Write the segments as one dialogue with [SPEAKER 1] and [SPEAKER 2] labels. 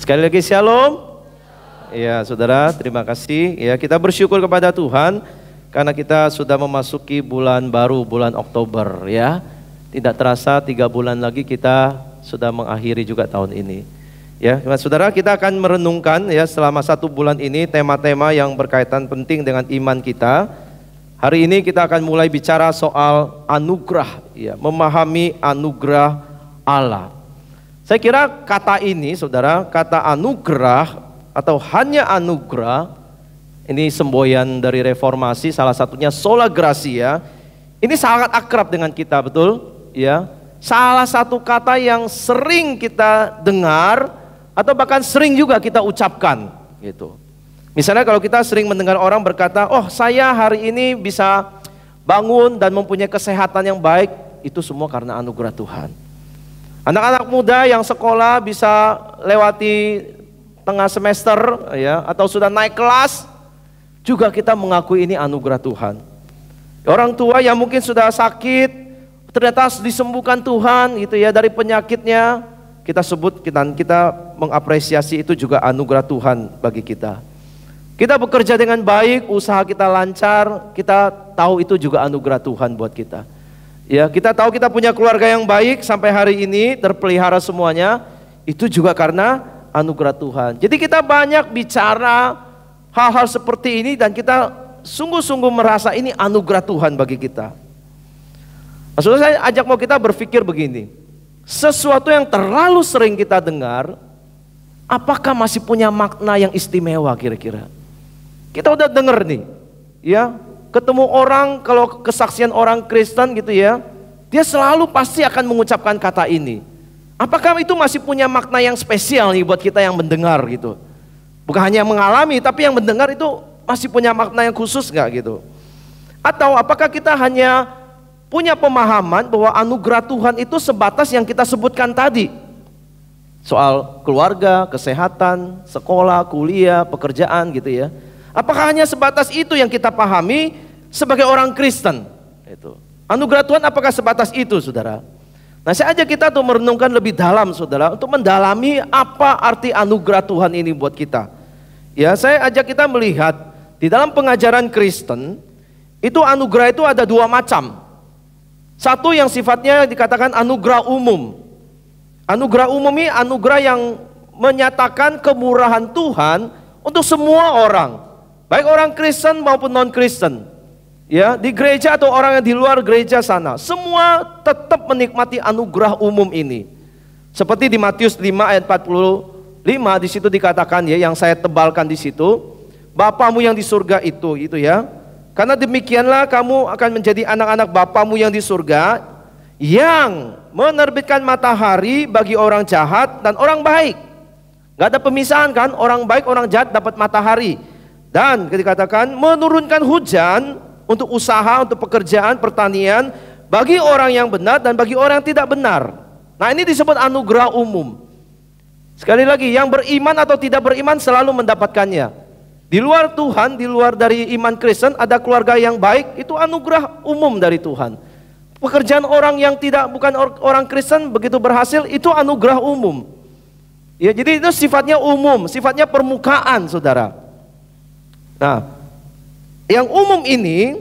[SPEAKER 1] Sekali lagi shalom. Ya saudara, terima kasih. Ya, kita bersyukur kepada Tuhan karena kita sudah memasuki bulan baru, bulan Oktober ya. Tidak terasa 3 bulan lagi kita sudah mengakhiri juga tahun ini. Ya, saudara, kita akan merenungkan ya selama 1 bulan ini tema-tema yang berkaitan penting dengan iman kita. Hari ini kita akan mulai bicara soal anugerah, ya, memahami anugerah Allah. Saya kira kata ini, saudara, kata anugerah atau hanya anugerah, ini semboyan dari reformasi, salah satunya sola gratia. Ini sangat akrab dengan kita, betul? Ya, salah satu kata yang sering kita dengar atau bahkan sering juga kita ucapkan, gitu. Misalnya kalau kita sering mendengar orang berkata, oh saya hari ini bisa bangun dan mempunyai kesehatan yang baik, itu semua karena anugerah Tuhan. Anak-anak muda yang sekolah bisa lewati tengah semester ya, atau sudah naik kelas, juga kita mengakui ini anugerah Tuhan. Orang tua yang mungkin sudah sakit, ternyata disembuhkan Tuhan gitu ya dari penyakitnya, kita sebut, kita mengapresiasi itu juga anugerah Tuhan bagi kita. Kita bekerja dengan baik, usaha kita lancar, kita tahu itu juga anugerah Tuhan buat kita. Ya, kita tahu kita punya keluarga yang baik sampai hari ini terpelihara semuanya, itu juga karena anugerah Tuhan. Jadi kita banyak bicara hal-hal seperti ini dan kita sungguh-sungguh merasa ini anugerah Tuhan bagi kita. Maksudnya saya ajak mau kita berpikir begini, sesuatu yang terlalu sering kita dengar, apakah masih punya makna yang istimewa kira-kira? Kita udah denger nih, ya, ketemu orang, kalau kesaksian orang Kristen gitu ya, dia selalu pasti akan mengucapkan kata ini. Apakah itu masih punya makna yang spesial nih buat kita yang mendengar gitu? Bukan hanya mengalami, tapi yang mendengar itu masih punya makna yang khusus gak gitu? Atau apakah kita hanya punya pemahaman bahwa anugerah Tuhan itu sebatas yang kita sebutkan tadi? Soal keluarga, kesehatan, sekolah, kuliah, pekerjaan gitu ya. Apakah hanya sebatas itu yang kita pahami sebagai orang Kristen? Itu. Anugerah Tuhan apakah sebatas itu, saudara? Nah, saya ajak kita untuk merenungkan lebih dalam, saudara, untuk mendalami apa arti anugerah Tuhan ini buat kita. Ya, saya ajak kita melihat di dalam pengajaran Kristen, itu anugerah itu ada 2 macam. Satu yang sifatnya dikatakan anugerah umum. Anugerah umum ini anugerah yang menyatakan kemurahan Tuhan untuk semua orang. Baik orang Kristen maupun non-Kristen, ya, di gereja atau orang yang di luar gereja sana, semua tetap menikmati anugerah umum ini. Seperti di Matius 5 ayat 45, di situ dikatakan ya, yang saya tebalkan di situ, Bapamu yang di surga itu ya. Karena demikianlah kamu akan menjadi anak-anak Bapamu yang di surga, yang menerbitkan matahari bagi orang jahat dan orang baik. Gak ada pemisahan kan, orang baik orang jahat dapat matahari. Dan dikatakan menurunkan hujan untuk usaha, untuk pekerjaan, pertanian, bagi orang yang benar dan bagi orang yang tidak benar. Nah, ini disebut anugerah umum. Sekali lagi, yang beriman atau tidak beriman selalu mendapatkannya. Di luar Tuhan, di luar dari iman Kristen, ada keluarga yang baik, itu anugerah umum dari Tuhan. Pekerjaan orang yang bukan orang Kristen begitu berhasil, itu anugerah umum. Ya, jadi itu sifatnya umum, sifatnya permukaan, saudara. Nah, yang umum ini,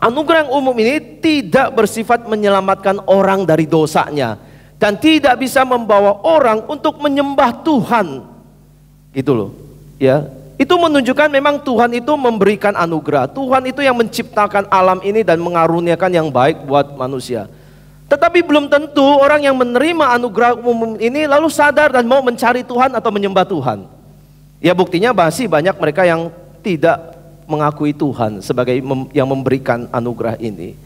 [SPEAKER 1] anugerah yang umum ini tidak bersifat menyelamatkan orang dari dosanya dan tidak bisa membawa orang untuk menyembah Tuhan. Gitu loh. Ya, itu menunjukkan memang Tuhan itu memberikan anugerah. Tuhan itu yang menciptakan alam ini dan mengaruniakan yang baik buat manusia. Tetapi belum tentu orang yang menerima anugerah umum ini lalu sadar dan mau mencari Tuhan atau menyembah Tuhan. Ya, buktinya masih banyak mereka yang tidak mengakui Tuhan sebagai yang memberikan anugerah ini.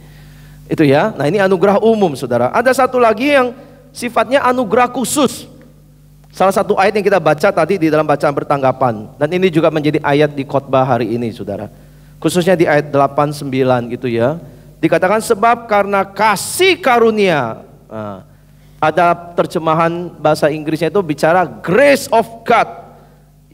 [SPEAKER 1] Itu ya. Nah, ini anugerah umum, saudara. Ada satu lagi yang sifatnya anugerah khusus. Salah satu ayat yang kita baca tadi di dalam bacaan bertanggapan, dan ini juga menjadi ayat di khotbah hari ini, saudara. Khususnya di ayat 8-9 gitu ya. Dikatakan sebab karena kasih karunia. Nah, ada terjemahan bahasa Inggrisnya itu bicara grace of God.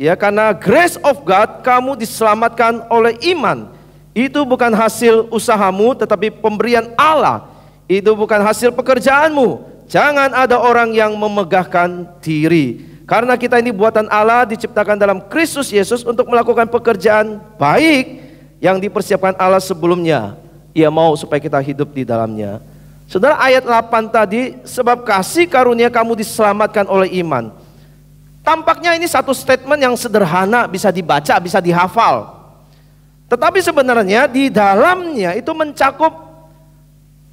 [SPEAKER 1] Ya, karena grace of God kamu diselamatkan oleh iman. Itu bukan hasil usahamu tetapi pemberian Allah. Itu bukan hasil pekerjaanmu. Jangan ada orang yang memegahkan diri. Karena kita ini buatan Allah, diciptakan dalam Kristus Yesus untuk melakukan pekerjaan baik yang dipersiapkan Allah sebelumnya. Ia mau supaya kita hidup di dalamnya. Saudara, ayat 8 tadi, sebab kasih karunia kamu diselamatkan oleh iman. Tampaknya ini satu statement yang sederhana, bisa dibaca, bisa dihafal. Tetapi sebenarnya di dalamnya itu mencakup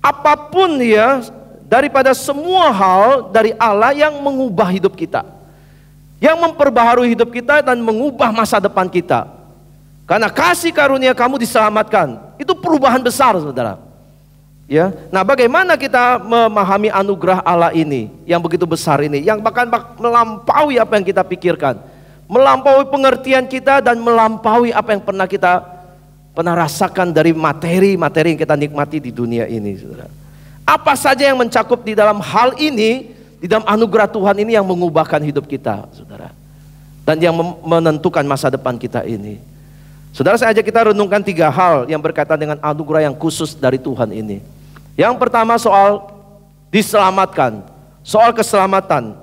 [SPEAKER 1] apapun ya, daripada semua hal dari Allah yang mengubah hidup kita, yang memperbaharui hidup kita dan mengubah masa depan kita. Karena kasih karunia kamu diselamatkan, itu perubahan besar, saudara. Ya, nah bagaimana kita memahami anugerah Allah ini yang begitu besar ini, yang bahkan melampaui apa yang kita pikirkan, melampaui pengertian kita dan melampaui apa yang kita pernah rasakan dari materi-materi yang kita nikmati di dunia ini, saudara. Apa saja yang mencakup di dalam hal ini, di dalam anugerah Tuhan ini yang mengubahkan hidup kita, saudara, dan yang menentukan masa depan kita ini. Saudara, saya ajak kita renungkan 3 hal yang berkaitan dengan anugerah yang khusus dari Tuhan ini. Yang pertama soal diselamatkan, soal keselamatan.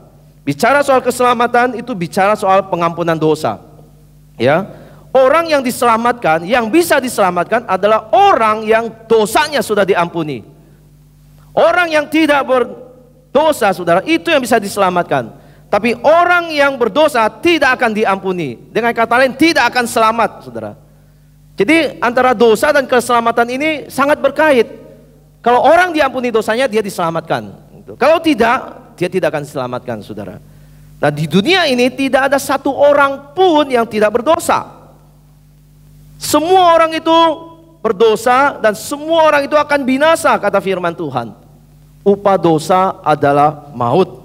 [SPEAKER 1] Bicara soal keselamatan itu bicara soal pengampunan dosa. Ya, orang yang diselamatkan, yang bisa diselamatkan adalah orang yang dosanya sudah diampuni. Orang yang tidak berdosa, saudara, itu yang bisa diselamatkan. Tapi orang yang berdosa tidak akan diampuni. Dengan kata lain, tidak akan selamat, saudara. Jadi antara dosa dan keselamatan ini sangat berkait. Kalau orang diampuni dosanya, dia diselamatkan. Kalau tidak, dia tidak akan diselamatkan, saudara. Nah, di dunia ini tidak ada satu orang pun yang tidak berdosa. Semua orang itu berdosa dan semua orang itu akan binasa, kata firman Tuhan. Upah dosa adalah maut.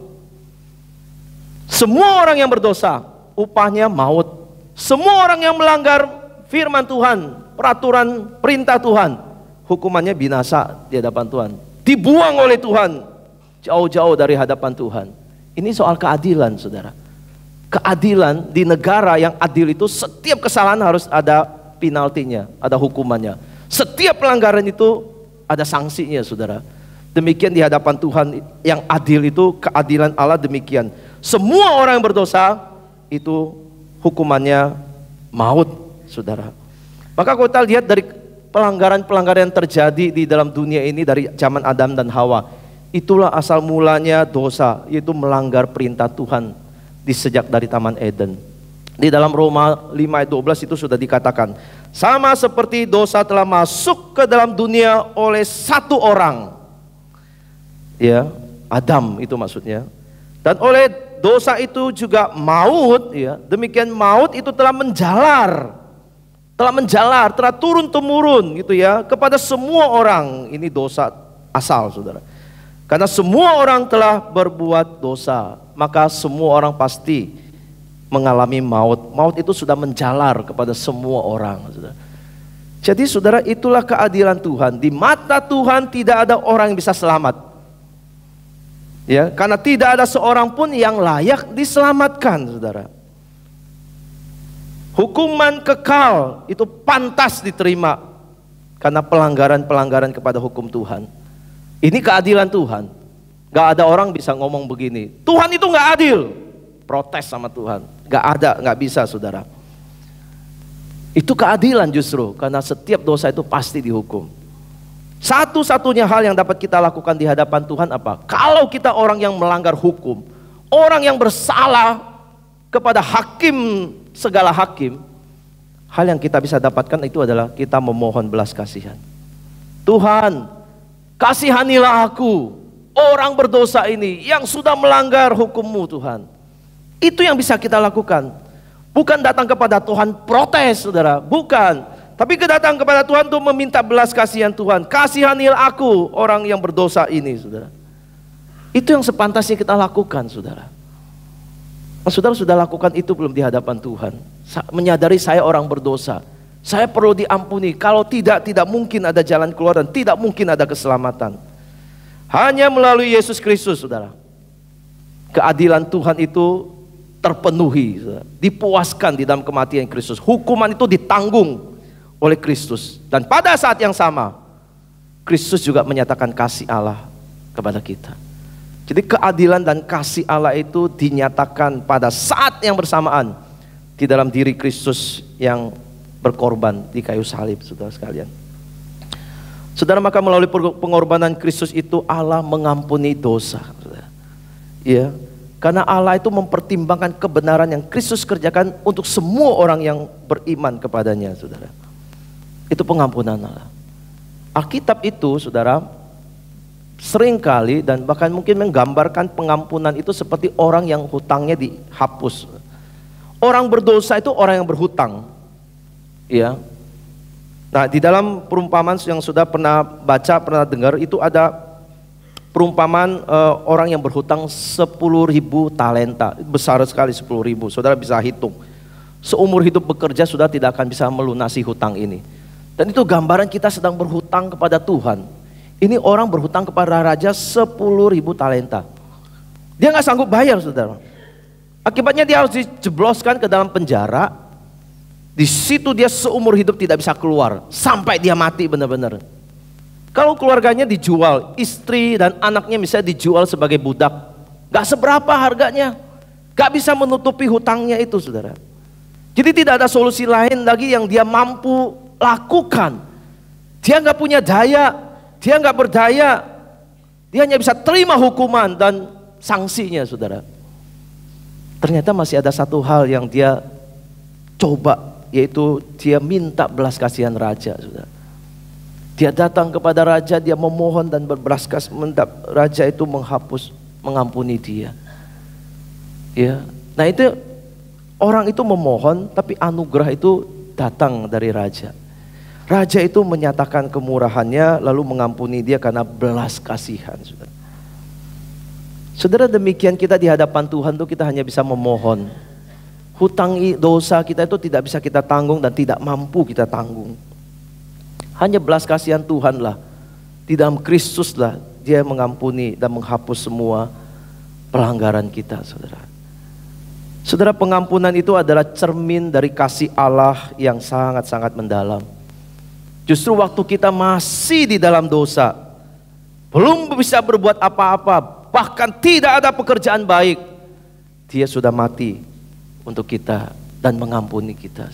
[SPEAKER 1] Semua orang yang berdosa, upahnya maut. Semua orang yang melanggar firman Tuhan, peraturan perintah Tuhan, hukumannya binasa di hadapan Tuhan. Dibuang oleh Tuhan jauh-jauh dari hadapan Tuhan. Ini soal keadilan, saudara. Keadilan di negara yang adil itu setiap kesalahan harus ada penaltinya, ada hukumannya. Setiap pelanggaran itu ada sanksinya, saudara. Demikian di hadapan Tuhan yang adil itu, keadilan Allah demikian. Semua orang yang berdosa itu hukumannya maut, saudara. Maka kalau kita lihat dari pelanggaran-pelanggaran yang terjadi di dalam dunia ini dari zaman Adam dan Hawa, itulah asal mulanya dosa, yaitu melanggar perintah Tuhan sejak dari Taman Eden. Di dalam Roma 5 ayat 12 itu sudah dikatakan, sama seperti dosa telah masuk ke dalam dunia oleh satu orang, ya, Adam itu maksudnya, dan oleh dosa itu juga maut, ya, demikian maut itu telah menjalar, telah turun temurun gitu ya, kepada semua orang. Ini dosa asal, saudara. Karena semua orang telah berbuat dosa, maka semua orang pasti mengalami maut. Maut itu sudah menjalar kepada semua orang, saudara. Jadi saudara, itulah keadilan Tuhan. Di mata Tuhan tidak ada orang yang bisa selamat. Ya, karena tidak ada seorang pun yang layak diselamatkan, saudara. Hukuman kekal itu pantas diterima karena pelanggaran-pelanggaran kepada hukum Tuhan. Ini keadilan Tuhan. Gak ada orang bisa ngomong begini, Tuhan itu gak adil, protes sama Tuhan. Gak ada, gak bisa, saudara. Itu keadilan justru, karena setiap dosa itu pasti dihukum. Satu-satunya hal yang dapat kita lakukan di hadapan Tuhan apa? Kalau kita orang yang melanggar hukum, orang yang bersalah kepada hakim, segala hakim, hal yang kita bisa dapatkan itu adalah kita memohon belas kasihan. Tuhan, kasihanilah aku, orang berdosa ini yang sudah melanggar hukum-Mu, Tuhan. Itu yang bisa kita lakukan. Bukan datang kepada Tuhan protes, saudara, bukan. Tapi datang kepada Tuhan untuk meminta belas kasihan Tuhan. Kasihanilah aku, orang yang berdosa ini, saudara. Itu yang sepantasnya kita lakukan, saudara. Saudara sudah lakukan itu belum di hadapan Tuhan? Menyadari saya orang berdosa, saya perlu diampuni. Kalau tidak mungkin ada jalan keluar dan tidak mungkin ada keselamatan. Hanya melalui Yesus Kristus, saudara. Keadilan Tuhan itu terpenuhi, saudara. Dipuaskan di dalam kematian Kristus. Hukuman itu ditanggung oleh Kristus. Dan pada saat yang sama, Kristus juga menyatakan kasih Allah kepada kita. Jadi keadilan dan kasih Allah itu dinyatakan pada saat yang bersamaan di dalam diri Kristus yang berkorban di kayu salib, saudara sekalian. Saudara, maka melalui pengorbanan Kristus itu Allah mengampuni dosa, saudara. Ya, karena Allah itu mempertimbangkan kebenaran yang Kristus kerjakan untuk semua orang yang beriman kepadanya, saudara. Itu pengampunan Allah. Alkitab itu, saudara, seringkali dan bahkan mungkin menggambarkan pengampunan itu seperti orang yang hutangnya dihapus. Orang berdosa itu orang yang berhutang. Ya. Nah, di dalam perumpamaan yang sudah pernah baca, pernah dengar, itu ada perumpamaan orang yang berhutang 10.000 talenta. Besar sekali 10.000. Saudara bisa hitung. Seumur hidup bekerja sudah tidak akan bisa melunasi hutang ini. Dan itu gambaran kita sedang berhutang kepada Tuhan. Ini orang berhutang kepada raja 10.000 talenta. Dia nggak sanggup bayar, saudara. Akibatnya dia harus dijebloskan ke dalam penjara. Di situ dia seumur hidup tidak bisa keluar sampai dia mati benar-benar. Kalau keluarganya dijual, istri dan anaknya misalnya dijual sebagai budak, nggak seberapa harganya, nggak bisa menutupi hutangnya itu, saudara. Jadi tidak ada solusi lain lagi yang dia mampu lakukan. Dia nggak punya daya. Dia nggak berdaya, dia hanya bisa terima hukuman dan sanksinya, saudara. Ternyata masih ada satu hal yang dia coba, yaitu dia minta belas kasihan raja, saudara. Dia datang kepada raja, dia memohon dan berbelas kasihan, minta raja itu mengampuni dia. Ya, nah itu orang itu memohon, tapi anugerah itu datang dari raja. Raja itu menyatakan kemurahannya lalu mengampuni dia karena belas kasihan, saudara. Saudara, demikian kita di hadapan Tuhan tuh kita hanya bisa memohon. Hutang dosa kita itu tidak bisa kita tanggung dan tidak mampu kita tanggung. Hanya belas kasihan Tuhanlah. Di dalam Kristuslah dia mengampuni dan menghapus semua pelanggaran kita, saudara. Saudara, pengampunan itu adalah cermin dari kasih Allah yang sangat-sangat mendalam. Justru waktu kita masih di dalam dosa, belum bisa berbuat apa-apa, bahkan tidak ada pekerjaan baik, dia sudah mati untuk kita dan mengampuni kita.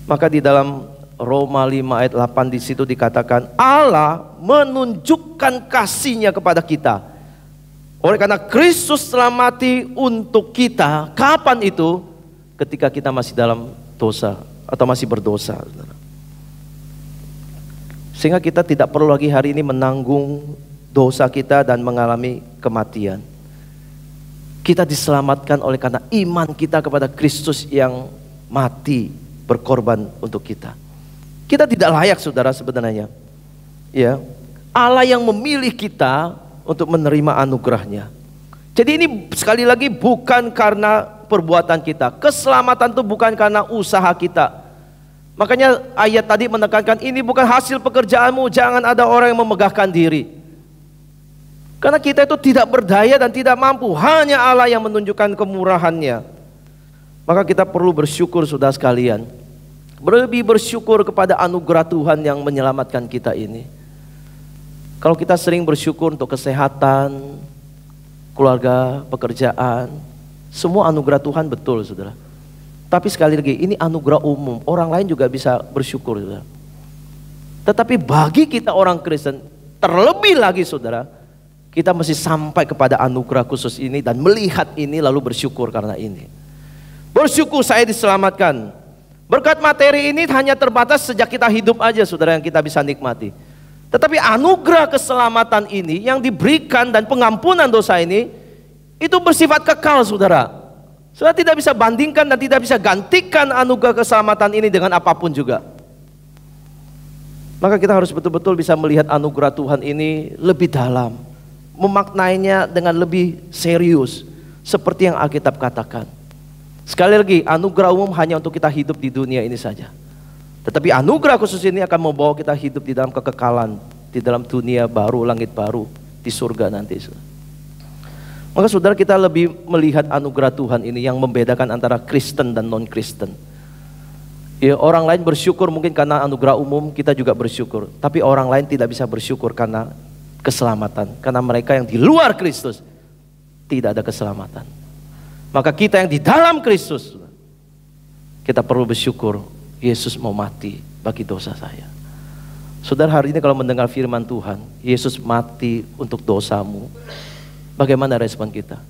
[SPEAKER 1] Maka di dalam Roma 5 ayat 8 di situ dikatakan Allah menunjukkan kasih-Nya kepada kita. Oleh karena Kristus telah mati untuk kita. Kapan itu? Ketika kita masih dalam dosa atau masih berdosa, saudara. Sehingga kita tidak perlu lagi hari ini menanggung dosa kita dan mengalami kematian. Kita diselamatkan oleh karena iman kita kepada Kristus yang mati berkorban untuk kita. Kita tidak layak, saudara, sebenarnya. Ya, Allah yang memilih kita untuk menerima anugerahnya. Jadi ini sekali lagi bukan karena perbuatan kita. Keselamatan itu bukan karena usaha kita. Makanya ayat tadi menekankan ini bukan hasil pekerjaanmu, jangan ada orang yang memegahkan diri. Karena kita itu tidak berdaya dan tidak mampu, hanya Allah yang menunjukkan kemurahannya. Maka kita perlu bersyukur, saudara sekalian. Lebih bersyukur kepada anugerah Tuhan yang menyelamatkan kita ini. Kalau kita sering bersyukur untuk kesehatan, keluarga, pekerjaan, semua anugerah Tuhan betul, saudara. Tapi sekali lagi, ini anugerah umum. Orang lain juga bisa bersyukur, saudara. Tetapi bagi kita orang Kristen, terlebih lagi, saudara, kita mesti sampai kepada anugerah khusus ini dan melihat ini lalu bersyukur karena ini. Bersyukur saya diselamatkan. Berkat materi ini hanya terbatas sejak kita hidup aja, saudara, yang kita bisa nikmati. Tetapi anugerah keselamatan ini yang diberikan dan pengampunan dosa ini, itu bersifat kekal, saudara. Saudara tidak bisa bandingkan dan tidak bisa gantikan anugerah keselamatan ini dengan apapun juga. Maka kita harus betul-betul bisa melihat anugerah Tuhan ini lebih dalam, memaknainya dengan lebih serius, seperti yang Alkitab katakan. Sekali lagi, anugerah umum hanya untuk kita hidup di dunia ini saja. Tetapi anugerah khusus ini akan membawa kita hidup di dalam kekekalan, di dalam dunia baru, langit baru, di surga nanti. Maka saudara, kita lebih melihat anugerah Tuhan ini yang membedakan antara Kristen dan non-Kristen. Ya, orang lain bersyukur mungkin karena anugerah umum, kita juga bersyukur. Tapi orang lain tidak bisa bersyukur karena keselamatan. Karena mereka yang di luar Kristus tidak ada keselamatan. Maka kita yang di dalam Kristus, kita perlu bersyukur Yesus mau mati bagi dosa saya. Saudara, hari ini kalau mendengar firman Tuhan, Yesus mati untuk dosamu, bagaimana respon kita?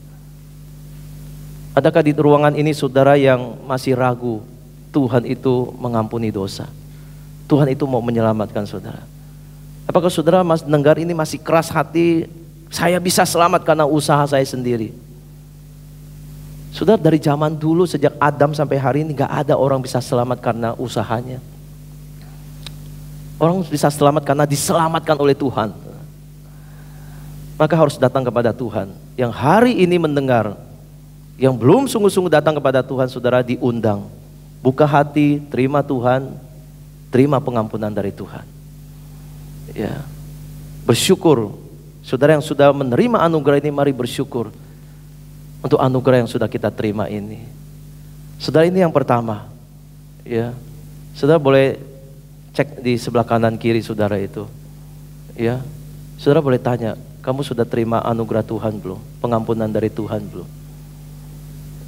[SPEAKER 1] Adakah di ruangan ini saudara yang masih ragu Tuhan itu mengampuni dosa? Tuhan itu mau menyelamatkan saudara? Apakah saudara mendengar ini masih keras hati, saya bisa selamat karena usaha saya sendiri? Saudara, dari zaman dulu sejak Adam sampai hari ini gak ada orang bisa selamat karena usahanya. Orang bisa selamat karena diselamatkan oleh Tuhan. Maka harus datang kepada Tuhan. Yang hari ini mendengar, yang belum sungguh-sungguh datang kepada Tuhan, saudara diundang. Buka hati, terima Tuhan, terima pengampunan dari Tuhan. Ya, bersyukur. Saudara yang sudah menerima anugerah ini, mari bersyukur untuk anugerah yang sudah kita terima ini. Saudara, ini yang pertama. Ya, saudara boleh cek di sebelah kanan kiri saudara itu. Ya, saudara boleh tanya, kamu sudah terima anugerah Tuhan belum? Pengampunan dari Tuhan belum?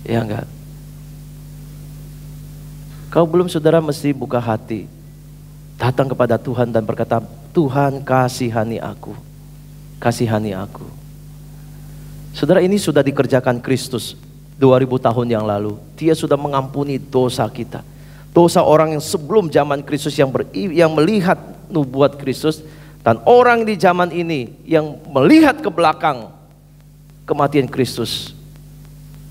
[SPEAKER 1] Ya enggak? Kalau belum, saudara mesti buka hati, datang kepada Tuhan dan berkata, Tuhan kasihani aku, kasihani aku. Saudara, ini sudah dikerjakan Kristus 2000 tahun yang lalu. Dia sudah mengampuni dosa kita. Dosa orang yang sebelum zaman Kristus yang melihat nubuat Kristus, dan orang di zaman ini yang melihat ke belakang kematian Kristus,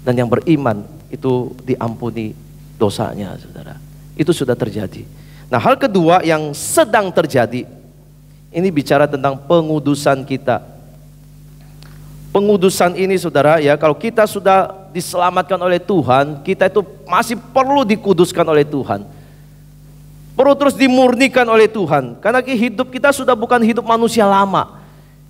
[SPEAKER 1] dan yang beriman itu diampuni dosanya, saudara. Itu sudah terjadi. Nah, hal kedua yang sedang terjadi, ini bicara tentang pengudusan kita. Pengudusan ini saudara, ya, kalau kita sudah diselamatkan oleh Tuhan, kita itu masih perlu dikuduskan oleh Tuhan. Perlu terus dimurnikan oleh Tuhan. Karena hidup kita sudah bukan hidup manusia lama.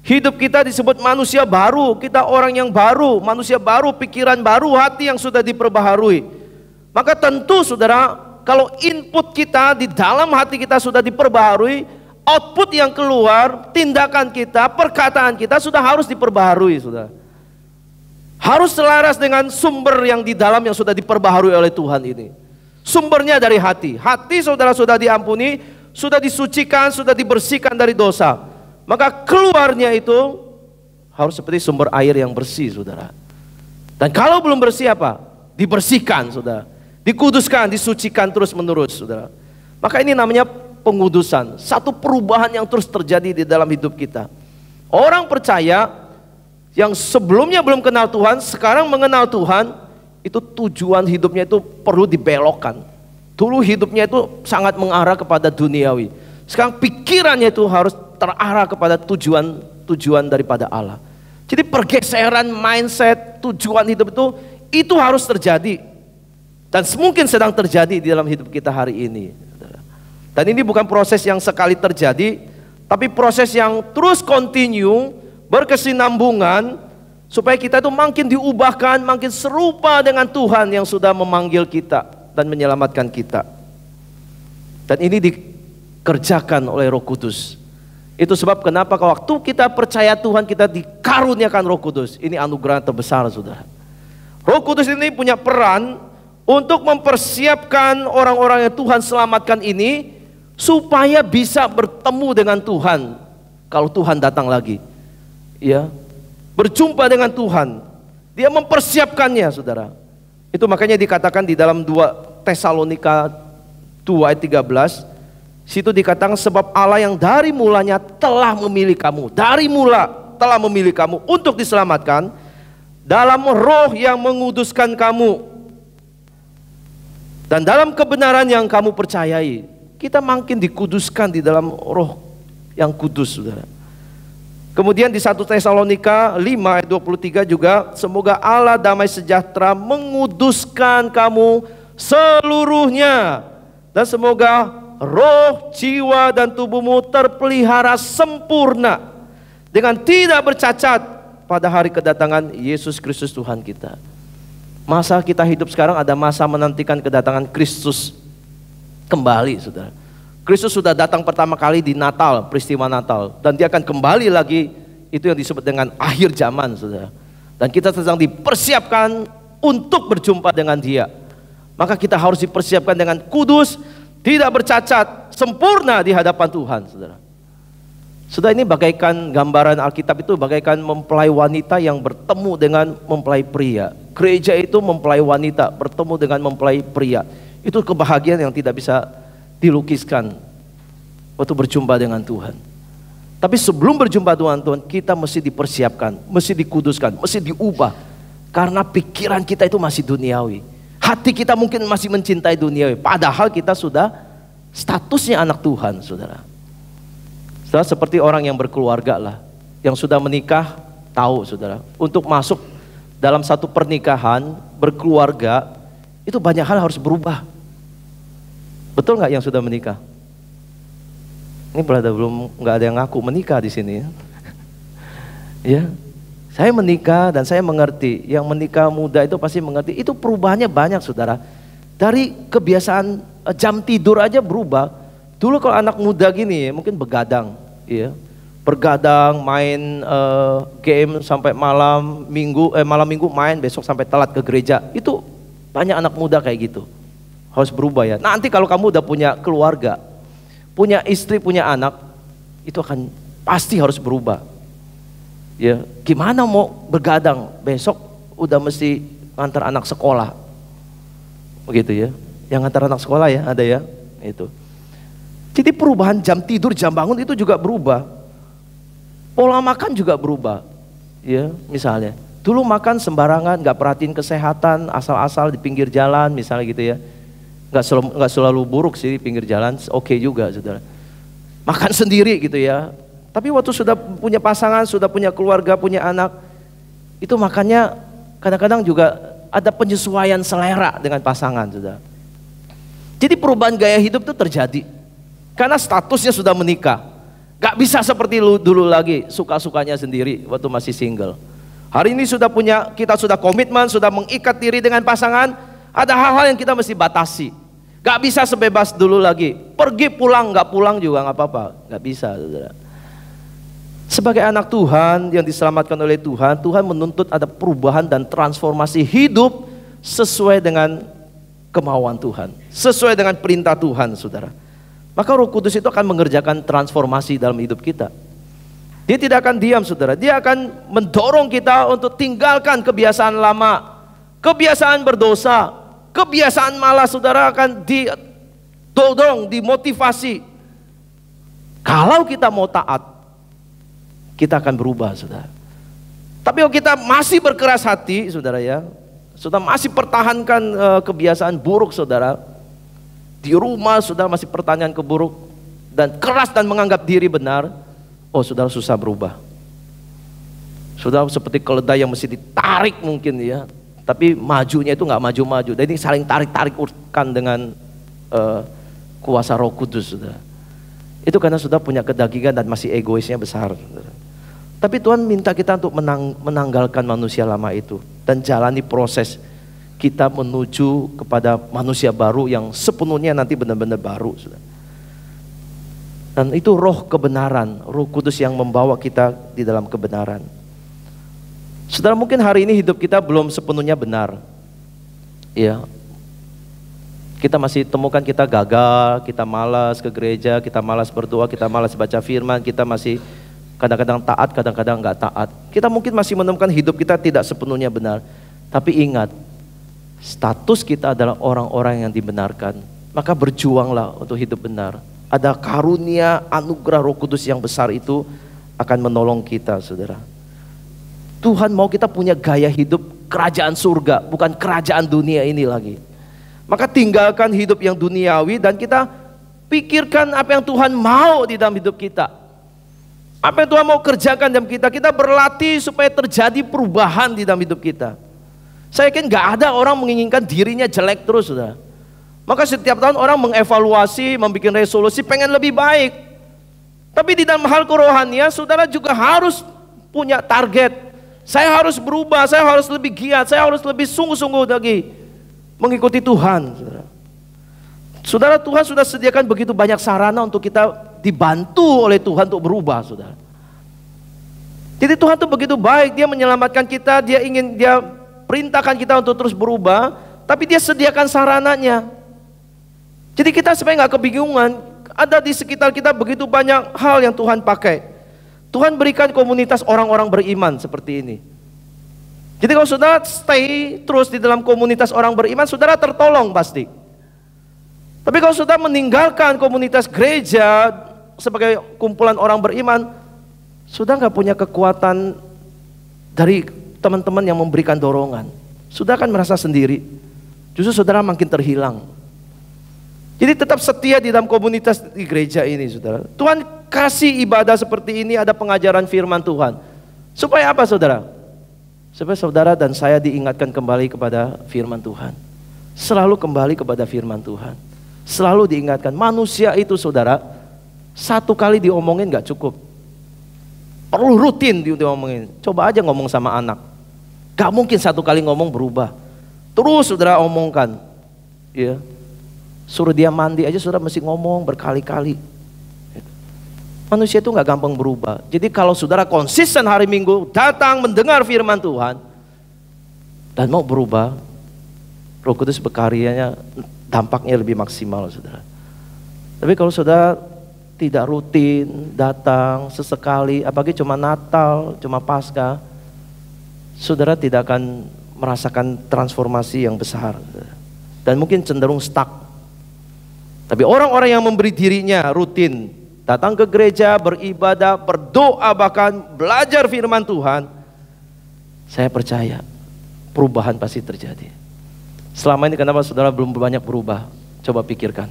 [SPEAKER 1] Hidup kita disebut manusia baru. Kita orang yang baru, manusia baru, pikiran baru, hati yang sudah diperbaharui. Maka tentu saudara, kalau input kita di dalam hati kita sudah diperbaharui, output yang keluar, tindakan kita, perkataan kita sudah harus diperbaharui, saudara. Harus selaras dengan sumber yang di dalam yang sudah diperbaharui oleh Tuhan ini. Sumbernya dari hati. Hati saudara sudah diampuni, sudah disucikan, sudah dibersihkan dari dosa. Maka keluarnya itu harus seperti sumber air yang bersih, saudara. Dan kalau belum bersih apa? Dibersihkan, saudara. Dikuduskan, disucikan terus menerus, saudara. Maka ini namanya pengudusan, satu perubahan yang terus terjadi di dalam hidup kita. Orang percaya yang sebelumnya belum kenal Tuhan, sekarang mengenal Tuhan, itu tujuan hidupnya itu perlu dibelokkan. Dulu hidupnya itu sangat mengarah kepada duniawi. Sekarang pikirannya itu harus terarah kepada tujuan daripada Allah. Jadi pergeseran mindset, tujuan hidup itu harus terjadi. Dan mungkin sedang terjadi di dalam hidup kita hari ini. Dan ini bukan proses yang sekali terjadi, tapi proses yang terus continue, berkesinambungan, supaya kita itu makin diubahkan, makin serupa dengan Tuhan yang sudah memanggil kita dan menyelamatkan kita. Dan ini dikerjakan oleh Roh Kudus. Itu sebab kenapa waktu kita percaya Tuhan, kita dikaruniakan Roh Kudus. Ini anugerah terbesar, saudara. Roh Kudus ini punya peran untuk mempersiapkan orang-orang yang Tuhan selamatkan ini, supaya bisa bertemu dengan Tuhan kalau Tuhan datang lagi. Ya, berjumpa dengan Tuhan. Dia mempersiapkannya, saudara. Itu makanya dikatakan di dalam 2 Tesalonika 2 ayat 13, situ dikatakan sebab Allah yang dari mulanya telah memilih kamu, dari mula telah memilih kamu untuk diselamatkan dalam roh yang menguduskan kamu dan dalam kebenaran yang kamu percayai. Kita makin dikuduskan di dalam roh yang kudus, saudara. Kemudian di 1 Tesalonika 5 ayat 23 juga, semoga Allah damai sejahtera menguduskan kamu seluruhnya, dan semoga roh, jiwa, dan tubuhmu terpelihara sempurna dengan tidak bercacat pada hari kedatangan Yesus Kristus Tuhan kita. Masa kita hidup sekarang ada masa menantikan kedatangan Kristus kembali, saudara. Kristus sudah datang pertama kali di Natal, peristiwa Natal, dan dia akan kembali lagi Itu yang disebut dengan akhir zaman, saudara. Dan kita sedang dipersiapkan untuk berjumpa dengan Dia. Maka kita harus dipersiapkan dengan kudus, tidak bercacat, sempurna di hadapan Tuhan, saudara. Saudara, ini bagaikan gambaran Alkitab itu bagaikan mempelai wanita yang bertemu dengan mempelai pria. Gereja itu mempelai wanita bertemu dengan mempelai pria. Itu kebahagiaan yang tidak bisa dilukiskan waktu berjumpa dengan Tuhan. Tapi sebelum berjumpa Tuhan, kita mesti dipersiapkan, mesti dikuduskan, mesti diubah. Karena pikiran kita itu masih duniawi. Hati kita mungkin masih mencintai duniawi. Padahal kita sudah statusnya anak Tuhan, saudara. Saudara, seperti orang yang berkeluarga lah. Yang sudah menikah, tahu saudara. Untuk masuk dalam satu pernikahan, berkeluarga, itu banyak hal harus berubah. Betul nggak yang sudah menikah? Ini belum nggak ada yang ngaku menikah di sini. Ya, saya menikah dan saya mengerti. Yang menikah muda itu pasti mengerti. Itu perubahannya banyak, saudara. Dari kebiasaan jam tidur aja berubah. Dulu kalau anak muda gini, mungkin begadang, ya, bergadang, main game sampai malam minggu main, besok sampai telat ke gereja. Itu banyak anak muda kayak gitu. Harus berubah ya. Nanti kalau kamu udah punya keluarga, punya istri, punya anak, itu akan pasti harus berubah. Ya, gimana mau bergadang? Besok udah mesti antar anak sekolah. Begitu ya. Yang antar anak sekolah ya, ada ya. Itu. Jadi perubahan jam tidur, jam bangun itu juga berubah. Pola makan juga berubah. Ya, misalnya. Dulu makan sembarangan, nggak perhatiin kesehatan, asal-asal di pinggir jalan, misalnya gitu ya. Nggak selalu buruk sih di pinggir jalan, oke juga, saudara. Makan sendiri gitu ya. Tapi waktu sudah punya pasangan, sudah punya keluarga, punya anak, itu makannya kadang-kadang juga ada penyesuaian selera dengan pasangan, saudara. Jadi perubahan gaya hidup itu terjadi karena statusnya sudah menikah. Gak bisa seperti dulu lagi, suka-sukanya sendiri waktu masih single. Hari ini kita sudah komitmen, sudah mengikat diri dengan pasangan. Ada hal-hal yang kita mesti batasi. Gak bisa sebebas dulu lagi. Pergi pulang, gak pulang juga gak apa-apa. Gak bisa, saudara. Sebagai anak Tuhan yang diselamatkan oleh Tuhan, Tuhan menuntut ada perubahan dan transformasi hidup sesuai dengan kemauan Tuhan, sesuai dengan perintah Tuhan, saudara. Maka Roh Kudus itu akan mengerjakan transformasi dalam hidup kita. Dia tidak akan diam, saudara. Dia akan mendorong kita untuk tinggalkan kebiasaan lama, kebiasaan berdosa, kebiasaan malas, saudara, akan didorong, dimotivasi. Kalau kita mau taat, kita akan berubah, saudara. Tapi kalau kita masih berkeras hati, saudara ya, sudah masih pertahankan kebiasaan buruk, saudara, di rumah saudara masih pertanyaan keburuk dan keras dan menganggap diri benar, oh saudara susah berubah. Saudara seperti keledai yang mesti ditarik mungkin ya, tapi majunya itu nggak maju-maju. Dan ini saling tarik-tarikkan dengan kuasa Roh Kudus, saudara. Itu karena sudah punya kedagingan dan masih egoisnya besar, saudara. Tapi Tuhan minta kita untuk menanggalkan manusia lama itu dan jalani proses kita menuju kepada manusia baru yang sepenuhnya nanti benar-benar baru, saudara. Dan itu roh kebenaran, Roh Kudus yang membawa kita di dalam kebenaran. Saudara, mungkin hari ini hidup kita belum sepenuhnya benar. Ya. Kita masih temukan kita gagal, kita malas ke gereja, kita malas berdoa, kita malas baca firman, kita masih kadang-kadang taat, kadang-kadang enggak taat. Kita mungkin masih menemukan hidup kita tidak sepenuhnya benar. Tapi ingat, status kita adalah orang-orang yang dibenarkan. Maka berjuanglah untuk hidup benar. Ada karunia anugerah Roh Kudus yang besar itu akan menolong kita, saudara. Tuhan mau kita punya gaya hidup kerajaan surga, bukan kerajaan dunia ini lagi. Maka tinggalkan hidup yang duniawi dan kita pikirkan apa yang Tuhan mau di dalam hidup kita. Apa yang Tuhan mau kerjakan dalam kita. Kita berlatih supaya terjadi perubahan di dalam hidup kita. Saya yakin gak ada orang menginginkan dirinya jelek terus, saudara. Maka setiap tahun orang mengevaluasi, membuat resolusi pengen lebih baik. Tapi di dalam hal kerohanian, saudara juga harus punya target. Saya harus berubah, saya harus lebih giat, saya harus lebih sungguh-sungguh lagi mengikuti Tuhan, saudara. Saudara, Tuhan sudah sediakan begitu banyak sarana untuk kita dibantu oleh Tuhan untuk berubah, saudara. Jadi Tuhan tuh begitu baik, Dia menyelamatkan kita, Dia perintahkan kita untuk terus berubah, tapi Dia sediakan sarananya. Jadi kita supaya nggak kebingungan, ada di sekitar kita begitu banyak hal yang Tuhan pakai. Tuhan berikan komunitas orang-orang beriman seperti ini. Jadi kalau saudara stay terus di dalam komunitas orang beriman, saudara tertolong pasti. Tapi kalau saudara meninggalkan komunitas gereja sebagai kumpulan orang beriman, sudah nggak punya kekuatan dari teman-teman yang memberikan dorongan. Sudah akan merasa sendiri. Justru saudara makin terhilang. Jadi tetap setia di dalam komunitas di gereja ini, saudara. Tuhan kasih ibadah seperti ini, ada pengajaran firman Tuhan. Supaya apa, saudara? Supaya saudara dan saya diingatkan kembali kepada firman Tuhan. Selalu kembali kepada firman Tuhan. Selalu diingatkan. Manusia itu, saudara, satu kali diomongin gak cukup. Perlu rutin diomongin. Coba aja ngomong sama anak. Gak mungkin satu kali ngomong berubah. Terus saudara omongkan. Ya. Suruh dia mandi aja saudara mesti ngomong berkali-kali. Manusia itu gak gampang berubah. Jadi kalau saudara konsisten hari Minggu datang mendengar firman Tuhan dan mau berubah, Roh Kudus berkaryanya, dampaknya lebih maksimal, saudara. Tapi kalau saudara tidak rutin datang sesekali, apalagi cuma Natal, cuma Paskah, saudara tidak akan merasakan transformasi yang besar dan mungkin cenderung stuck. Tapi orang-orang yang memberi dirinya rutin datang ke gereja, beribadah, berdoa, bahkan belajar firman Tuhan, saya percaya perubahan pasti terjadi. Selama ini kenapa saudara belum banyak berubah? Coba pikirkan.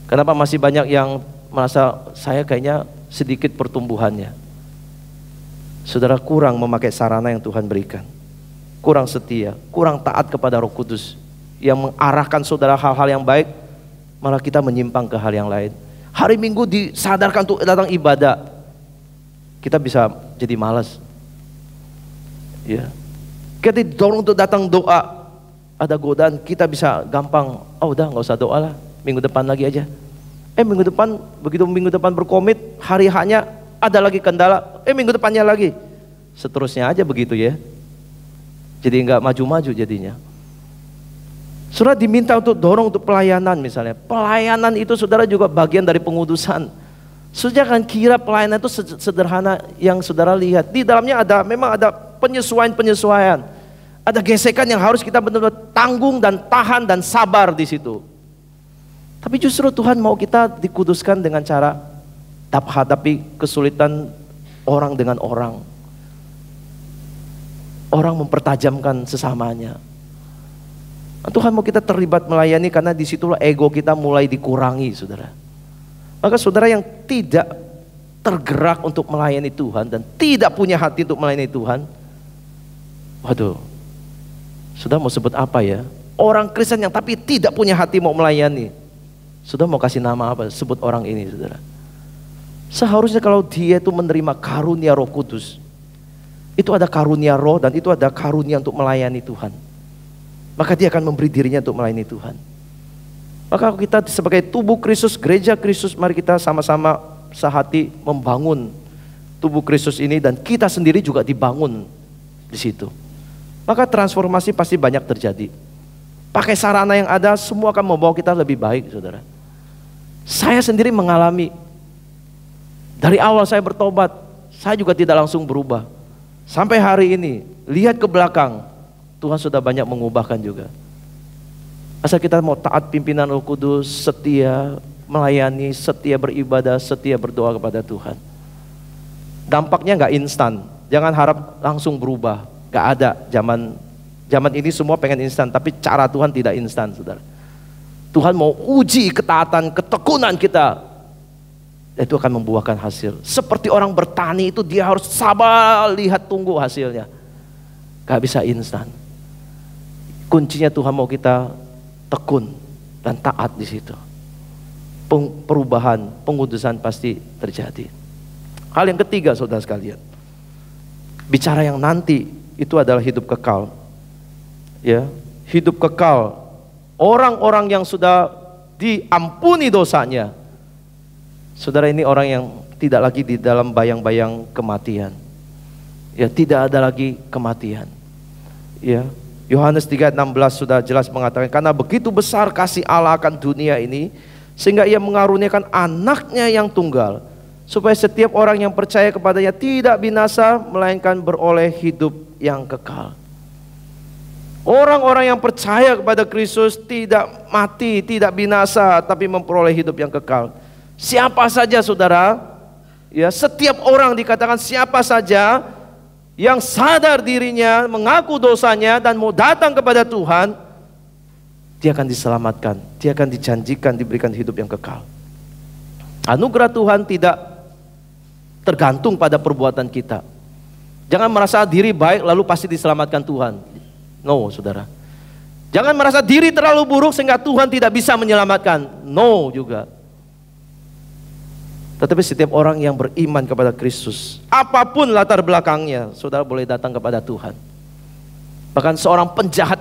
[SPEAKER 1] Kenapa masih banyak yang merasa saya kayaknya sedikit pertumbuhannya? Saudara kurang memakai sarana yang Tuhan berikan. Kurang setia, kurang taat kepada Roh Kudus yang mengarahkan saudara hal-hal yang baik, malah kita menyimpang ke hal yang lain. Hari Minggu disadarkan untuk datang ibadah, kita bisa jadi malas. Ya. Kita didorong untuk datang doa, ada godaan, kita bisa gampang, oh udah nggak usah doa lah, minggu depan lagi aja. Minggu depan, begitu minggu depan berkomit, hari haknya ada lagi kendala, minggu depannya lagi. Seterusnya aja begitu ya. Jadi nggak maju-maju jadinya. Saudara diminta untuk dorong untuk pelayanan misalnya. Pelayanan itu saudara juga bagian dari pengudusan. Saudara jangan kira pelayanan itu sederhana yang saudara lihat. Di dalamnya memang ada penyesuaian-penyesuaian. Ada gesekan yang harus kita benar-benar tanggung dan tahan dan sabar di situ. Tapi justru Tuhan mau kita dikuduskan dengan cara hadapi kesulitan orang dengan orang. Orang mempertajamkan sesamanya. Tuhan mau kita terlibat melayani karena disitulah ego kita mulai dikurangi, saudara. Maka saudara yang tidak tergerak untuk melayani Tuhan dan tidak punya hati untuk melayani Tuhan, waduh, saudara mau sebut apa ya? Orang Kristen yang tapi tidak punya hati mau melayani. Saudara mau kasih nama apa? Sebut orang ini, saudara. Seharusnya kalau dia itu menerima karunia Roh Kudus, itu ada karunia roh dan itu ada karunia untuk melayani Tuhan. Maka dia akan memberi dirinya untuk melayani Tuhan. Maka kita sebagai tubuh Kristus, gereja Kristus, mari kita sama-sama sehati membangun tubuh Kristus ini dan kita sendiri juga dibangun di situ. Maka transformasi pasti banyak terjadi. Pakai sarana yang ada, semua akan membawa kita lebih baik, saudara. Saya sendiri mengalami, dari awal saya bertobat, saya juga tidak langsung berubah. Sampai hari ini, lihat ke belakang, Tuhan sudah banyak mengubahkan juga. Asal kita mau taat pimpinan Roh Kudus, setia melayani, setia beribadah, setia berdoa kepada Tuhan. Dampaknya nggak instan, jangan harap langsung berubah. Nggak ada, zaman ini semua pengen instan, tapi cara Tuhan tidak instan, saudara. Tuhan mau uji ketaatan, ketekunan kita. Itu akan membuahkan hasil. Seperti orang bertani itu dia harus sabar, lihat, tunggu hasilnya. Gak bisa instan. Kuncinya Tuhan mau kita tekun dan taat di situ. Perubahan, pengudusan pasti terjadi. Hal yang ketiga, saudara sekalian, bicara yang nanti itu adalah hidup kekal. Ya, hidup kekal. Orang-orang yang sudah diampuni dosanya, saudara, ini orang yang tidak lagi di dalam bayang-bayang kematian. Ya, tidak ada lagi kematian. Ya, Yohanes 3:16 sudah jelas mengatakan, karena begitu besar kasih Allah akan dunia ini, sehingga ia mengaruniakan anaknya yang tunggal, supaya setiap orang yang percaya kepadanya tidak binasa, melainkan beroleh hidup yang kekal. Orang-orang yang percaya kepada Kristus tidak mati, tidak binasa, tapi memperoleh hidup yang kekal. Siapa saja saudara, ya, setiap orang dikatakan siapa saja yang sadar dirinya, mengaku dosanya dan mau datang kepada Tuhan, dia akan diselamatkan, dia akan dijanjikan diberikan hidup yang kekal. Anugerah Tuhan tidak tergantung pada perbuatan kita. Jangan merasa diri baik lalu pasti diselamatkan Tuhan. No, saudara. Jangan merasa diri terlalu buruk sehingga Tuhan tidak bisa menyelamatkan. No juga. Tetapi setiap orang yang beriman kepada Kristus, apapun latar belakangnya, saudara boleh datang kepada Tuhan. Bahkan seorang penjahat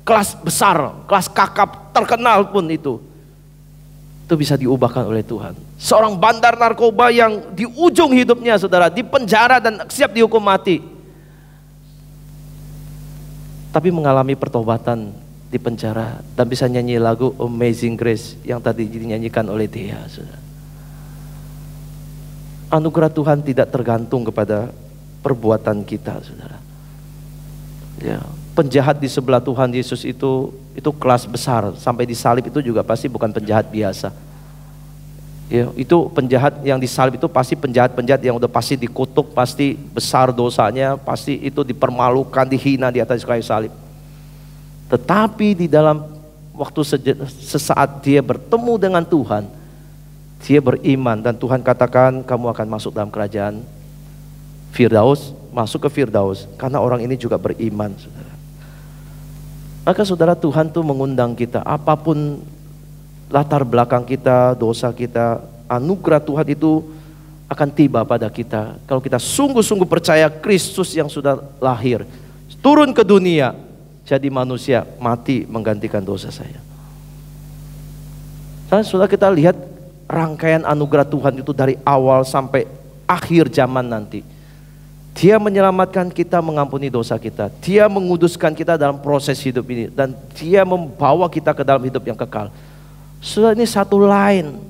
[SPEAKER 1] kelas besar, kelas kakap terkenal pun itu bisa diubahkan oleh Tuhan. Seorang bandar narkoba yang di ujung hidupnya saudara, di penjara dan siap dihukum mati, tapi mengalami pertobatan di penjara dan bisa nyanyi lagu Amazing Grace yang tadi dinyanyikan oleh dia, saudara. Anugerah Tuhan tidak tergantung kepada perbuatan kita, saudara. Ya, penjahat di sebelah Tuhan Yesus itu kelas besar, sampai disalib itu juga pasti bukan penjahat biasa. Ya, itu penjahat yang disalib itu pasti penjahat-penjahat yang udah pasti dikutuk, pasti besar dosanya, pasti itu dipermalukan, dihina di atas kayu salib. Tetapi di dalam waktu sesaat dia bertemu dengan Tuhan, dia beriman dan Tuhan katakan kamu akan masuk dalam kerajaan Firdaus, masuk ke Firdaus, karena orang ini juga beriman, saudara. Maka saudara, Tuhan tuh mengundang kita, apapun latar belakang kita, dosa kita, anugerah Tuhan itu akan tiba pada kita kalau kita sungguh-sungguh percaya Kristus yang sudah lahir, turun ke dunia, jadi manusia, mati menggantikan dosa saya. Dan sudah kita lihat rangkaian anugerah Tuhan itu dari awal sampai akhir zaman nanti. Dia menyelamatkan kita, mengampuni dosa kita. Dia menguduskan kita dalam proses hidup ini. Dan dia membawa kita ke dalam hidup yang kekal. Sudah, ini satu line,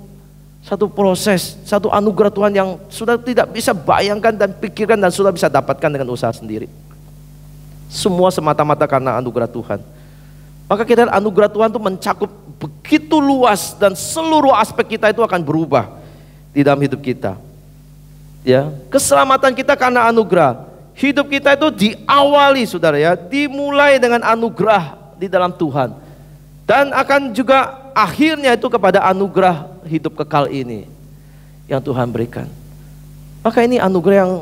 [SPEAKER 1] satu proses, satu anugerah Tuhan yang sudah tidak bisa bayangkan dan pikirkan dan sudah bisa dapatkan dengan usaha sendiri. Semua semata-mata karena anugerah Tuhan. Maka kita lihat anugerah Tuhan itu mencakup begitu luas dan seluruh aspek kita itu akan berubah di dalam hidup kita. Ya, keselamatan kita karena anugerah. Hidup kita itu diawali, saudara, ya, dimulai dengan anugerah di dalam Tuhan. Dan akan juga akhirnya itu kepada anugerah hidup kekal ini yang Tuhan berikan. Maka ini anugerah yang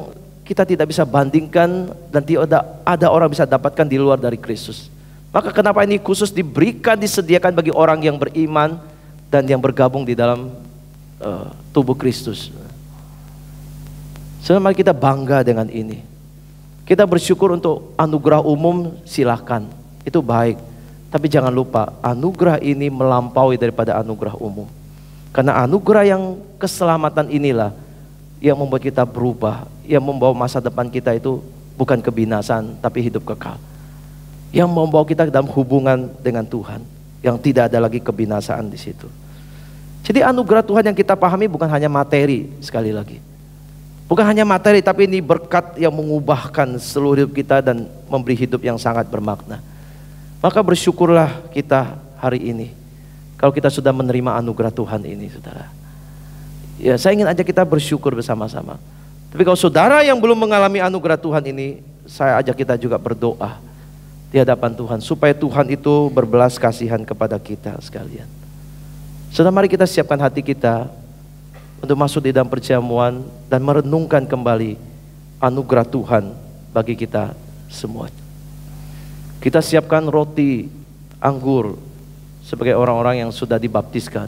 [SPEAKER 1] kita tidak bisa bandingkan dan tidak ada orang bisa dapatkan di luar dari Kristus. Maka kenapa ini khusus diberikan, disediakan bagi orang yang beriman dan yang bergabung di dalam tubuh Kristus. Saudara, mari kita bangga dengan ini. Kita bersyukur untuk anugerah umum, silahkan, itu baik. Tapi jangan lupa, anugerah ini melampaui daripada anugerah umum. Karena anugerah yang keselamatan inilah yang membuat kita berubah, yang membawa masa depan kita itu bukan kebinasaan, tapi hidup kekal. Yang membawa kita dalam hubungan dengan Tuhan, yang tidak ada lagi kebinasaan di situ. Jadi anugerah Tuhan yang kita pahami bukan hanya materi, sekali lagi. Bukan hanya materi, tapi ini berkat yang mengubahkan seluruh hidup kita dan memberi hidup yang sangat bermakna. Maka bersyukurlah kita hari ini kalau kita sudah menerima anugerah Tuhan ini, saudara. Ya, saya ingin ajak kita bersyukur bersama-sama. Tapi kalau saudara yang belum mengalami anugerah Tuhan ini, saya ajak kita juga berdoa di hadapan Tuhan supaya Tuhan itu berbelas kasihan kepada kita sekalian. Saudara, mari kita siapkan hati kita untuk masuk di dalam perjamuan dan merenungkan kembali anugerah Tuhan bagi kita semua. Kita siapkan roti, anggur sebagai orang-orang yang sudah dibaptiskan.